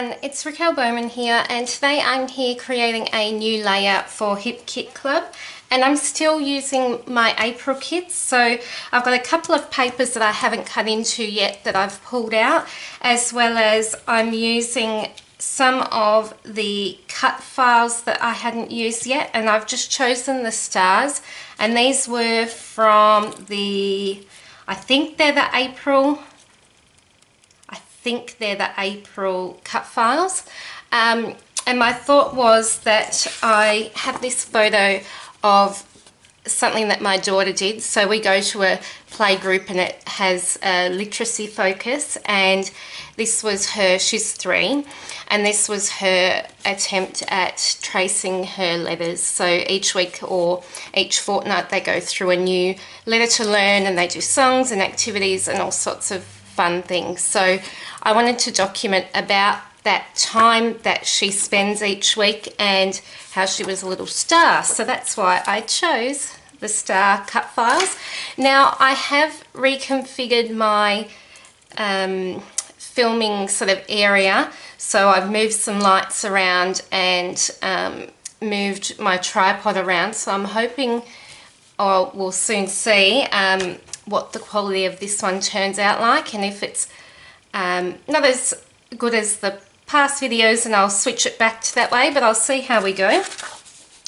everyone, it's Raquel Bowman here, and today I'm here creating a new layout for Hip Kit Club, and I'm still using my April kits. So I've got a couple of papers that I haven't cut into yet that I've pulled out, as well as I'm using some of the cut files that I hadn't used yet, and I've just chosen the stars, and these were from the, I think they're the April cut files. And my thought was that I have this photo of something that my daughter did. So we go to a play group and it has a literacy focus, and this was her, she's 3, and this was her attempt at tracing her letters. So each week or each fortnight they go through a new letter to learn, and they do songs and activities and all sorts of fun things. So I wanted to document about that time that she spends each week and how she was a little star. So that's why I chose the star cut files. Now I have reconfigured my filming sort of area. So I've moved some lights around and moved my tripod around. So I'm hoping, or we'll soon see, what the quality of this one turns out like, and if it's not as good as the past videos, and I'll switch it back to that way, but I'll see how we go.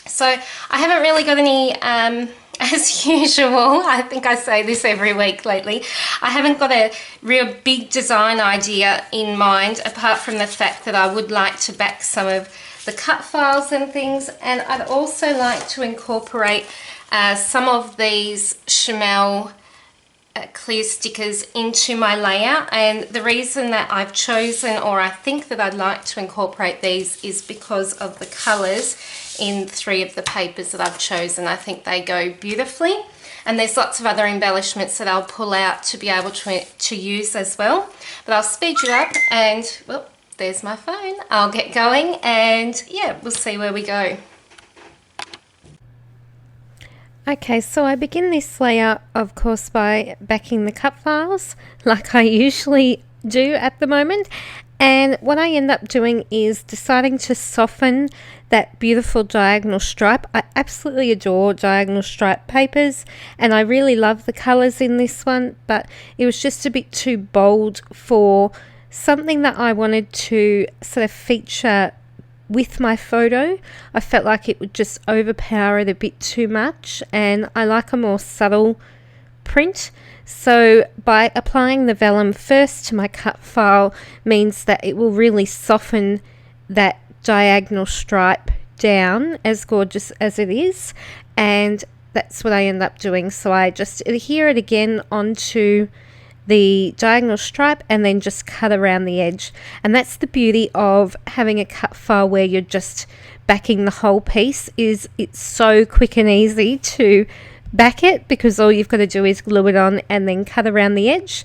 So I haven't really got any, as usual, I think I say this every week lately, I haven't got a real big design idea in mind, apart from the fact that I would like to back some of the cut files and things, and I'd also like to incorporate some of these Chamel clear stickers into my layout. And the reason that I've chosen, or I think that I'd like to incorporate these, is because of the colours in 3 of the papers that I've chosen. I think they go beautifully, and there's lots of other embellishments that I'll pull out to be able to use as well. But I'll speed you up, and well, there's my phone. I'll get going, and yeah, we'll see where we go. Okay, so I begin this layout, of course, by backing the cut files, like I usually do at the moment. And what I end up doing is deciding to soften that beautiful diagonal stripe. I absolutely adore diagonal stripe papers, and I really love the colours in this one, but it was just a bit too bold for something that I wanted to sort of feature with my photo. I felt like it would just overpower it a bit too much, and I like a more subtle print. So by applying the vellum first to my cut file means that it will really soften that diagonal stripe down, as gorgeous as it is, and that's what I end up doing. So I just adhere it again onto the diagonal stripe and then just cut around the edge. And that's the beauty of having a cut file where you're just backing the whole piece, is it's so quick and easy to back it, because all you've got to do is glue it on and then cut around the edge.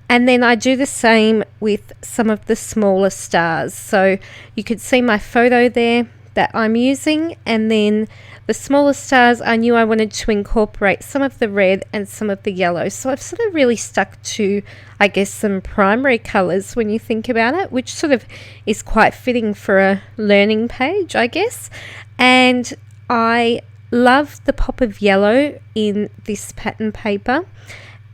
And then I do the same with some of the smaller stars. So you could see my photo there that I'm using, and then the smaller stars, I knew I wanted to incorporate some of the red and some of the yellow. So I've sort of really stuck to, I guess, some primary colours when you think about it, which sort of is quite fitting for a learning page, I guess. And I love the pop of yellow in this pattern paper,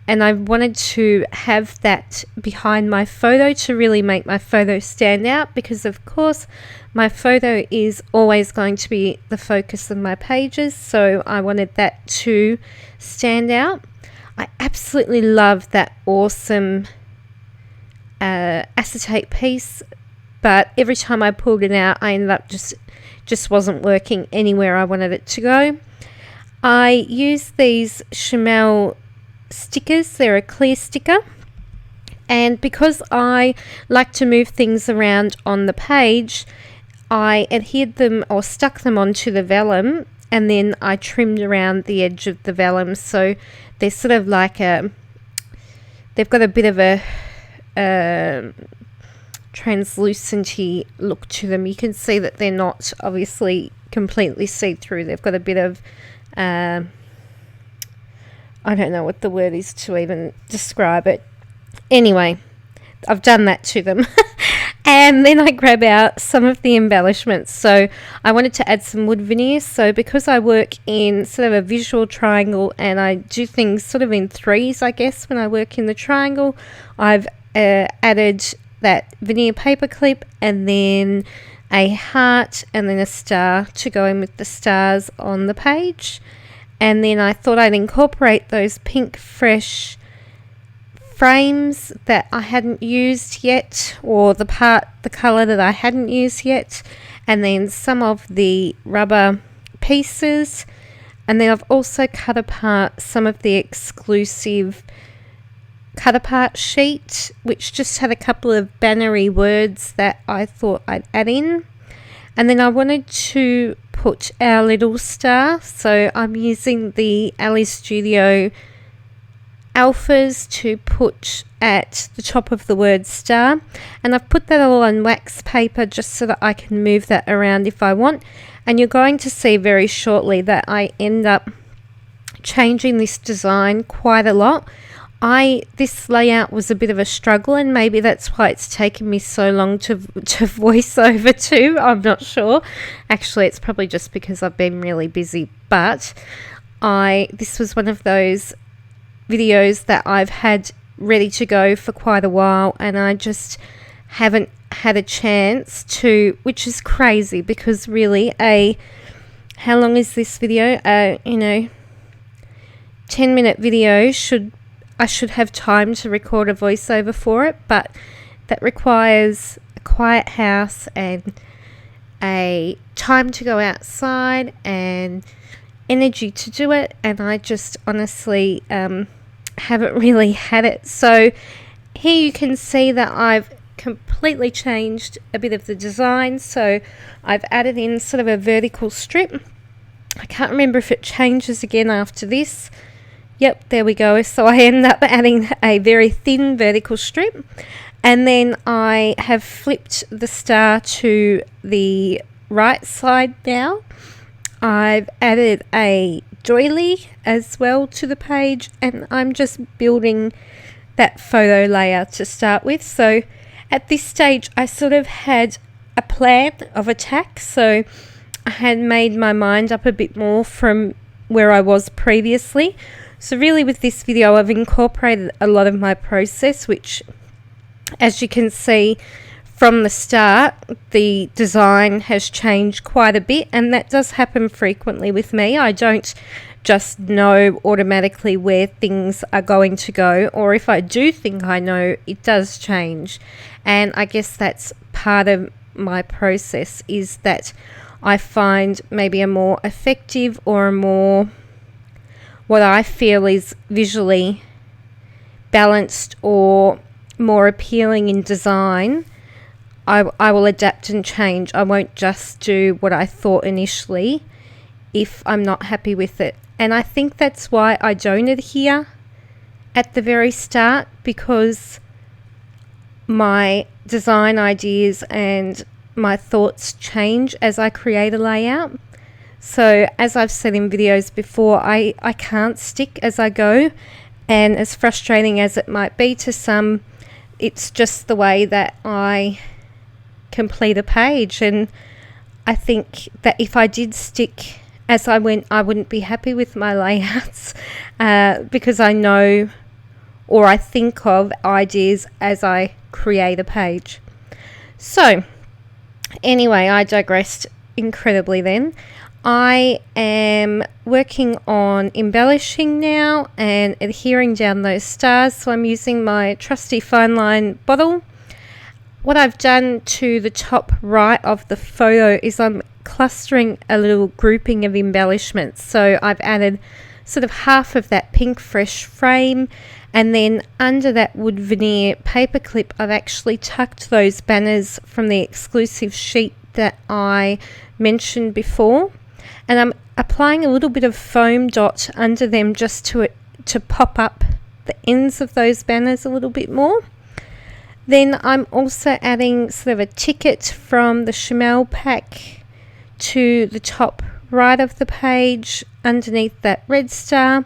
and I wanted to have that behind my photo to really make my photo stand out, because of course my photo is always going to be the focus of my pages, so I wanted that to stand out. I absolutely love that awesome acetate piece, but every time I pulled it out I ended up just wasn't working anywhere I wanted it to go. I use these Chamel stickers, they're a clear sticker, and because I like to move things around on the page, I adhered them or stuck them onto the vellum, and then I trimmed around the edge of the vellum, so they're sort of like they've got a bit of a translucenty look to them. You can see that they're not obviously completely see-through. They've got a bit of I don't know what the word is to even describe it. Anyway, I've done that to them. And then I grab out some of the embellishments. So I wanted to add some wood veneer. So because I work in sort of a visual triangle and I do things sort of in threes, I guess, when I work in the triangle, I've added that veneer paper clip and then a heart and then a star to go in with the stars on the page. And then I thought I'd incorporate those pink fresh frames that I hadn't used yet, or the colour that I hadn't used yet, and then some of the rubber pieces. And then I've also cut apart some of the exclusive cut apart sheet, which just had a couple of bannery words that I thought I'd add in. And then I wanted to put our little star, so I'm using the Ali Studio alphas to put at the top of the word star, and I've put that all on wax paper just so that I can move that around if I want. And you're going to see very shortly that I end up changing this design quite a lot. This layout was a bit of a struggle, and maybe that's why it's taken me so long to voice over too. I'm not sure. Actually, it's probably just because I've been really busy, but this was one of those videos that I've had ready to go for quite a while, and I just haven't had a chance to, which is crazy because really how long is this video? 10-minute video I should have time to record a voiceover for it, but that requires a quiet house and a time to go outside and energy to do it, and I just honestly haven't really had it. So here you can see that I've completely changed a bit of the design. So I've added in sort of a vertical strip. I can't remember if it changes again after this. Yep, there we go. So I end up adding a very thin vertical strip, and then I have flipped the star to the right side now. I've added a doily as well to the page, and I'm just building that photo layer to start with. So at this stage I sort of had a plan of attack, so I had made my mind up a bit more from where I was previously. So really with this video I've incorporated a lot of my process, which as you can see from the start, the design has changed quite a bit, and that does happen frequently with me. I don't just know automatically where things are going to go, or if I do think I know, it does change. And I guess that's part of my process, is that I find maybe a more effective or a more, what I feel is visually balanced or more appealing in design, I will adapt and change. I won't just do what I thought initially if I'm not happy with it. And I think that's why I don't adhere at the very start, because my design ideas and my thoughts change as I create a layout. So as I've said in videos before, I can't stick as I go, and as frustrating as it might be to some, it's just the way that I complete a page. And I think that if I did stick as I went, I wouldn't be happy with my layouts, because I know, or I think of ideas as I create a page. So anyway, I digressed incredibly then. I am working on embellishing now and adhering down those stars, so I'm using my trusty fine line bottle. What I've done to the top right of the photo is I'm clustering a little grouping of embellishments. So I've added sort of half of that pink fresh frame, and then under that wood veneer paper clip I've actually tucked those banners from the exclusive sheet that I mentioned before, and I'm applying a little bit of foam dot under them just to pop up the ends of those banners a little bit more. Then I'm also adding sort of a ticket from the Chamel pack to the top right of the page underneath that red star,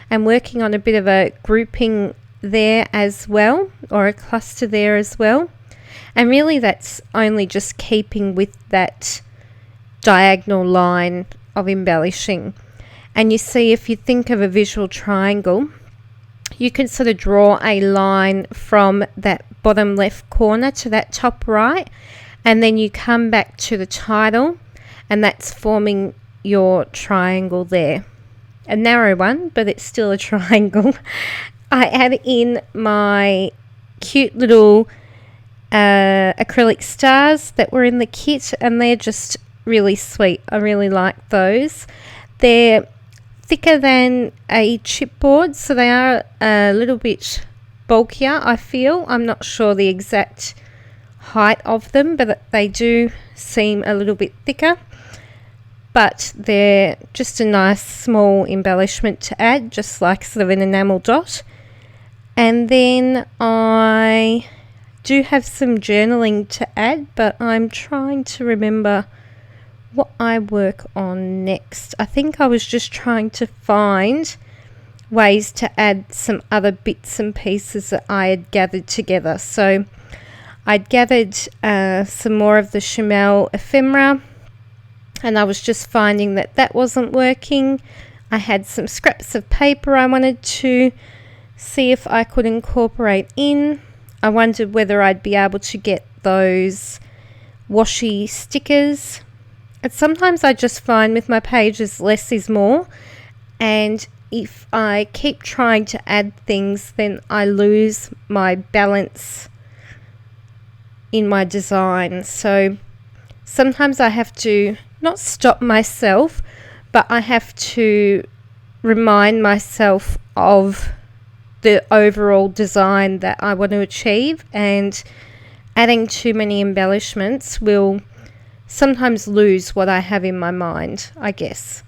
and working on a bit of a grouping there as well, or a cluster there as well. And really that's only just keeping with that diagonal line of embellishing. And you see, if you think of a visual triangle, you can sort of draw a line from that bottom left corner to that top right, and then you come back to the title, and that's forming your triangle there. A narrow one, but it's still a triangle. I add in my cute little acrylic stars that were in the kit, and they're just really sweet. I really like those. They're thicker than a chipboard, so they are a little bit bulkier, I feel. I'm not sure the exact height of them, but they do seem a little bit thicker. But they're just a nice small embellishment to add, just like sort of an enamel dot. And then I do have some journaling to add, but I'm trying to remember what I work on next. I think I was just trying to find ways to add some other bits and pieces that I had gathered together. So I'd gathered some more of the Chamel ephemera, and I was just finding that that wasn't working. I had some scraps of paper I wanted to see if I could incorporate in. I wondered whether I'd be able to get those washi stickers. And sometimes I just find with my pages less is more, and if I keep trying to add things, then I lose my balance in my design. So sometimes I have to not stop myself, but I have to remind myself of the overall design that I want to achieve, and adding too many embellishments will sometimes lose what I have in my mind, I guess.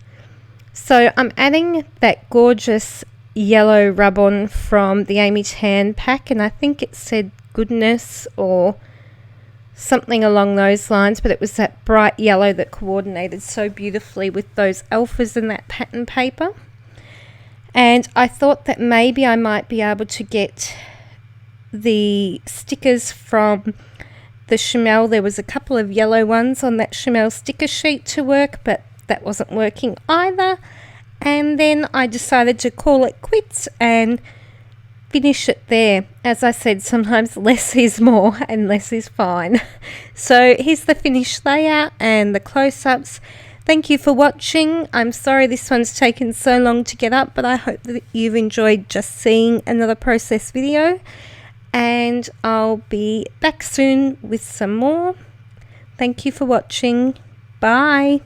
So I'm adding that gorgeous yellow rub-on from the Amy Tan pack, and I think it said Goodness or something along those lines, but it was that bright yellow that coordinated so beautifully with those alphas in that pattern paper. And I thought that maybe I might be able to get the stickers from the Chamel. There was a couple of yellow ones on that Chamel sticker sheet to work, but that wasn't working either. And then I decided to call it quits and finish it there. As I said, sometimes less is more and less is fine. So here's the finished layout and the close-ups. Thank you for watching. I'm sorry this one's taken so long to get up, but I hope that you've enjoyed just seeing another process video, and I'll be back soon with some more. Thank you for watching. Bye.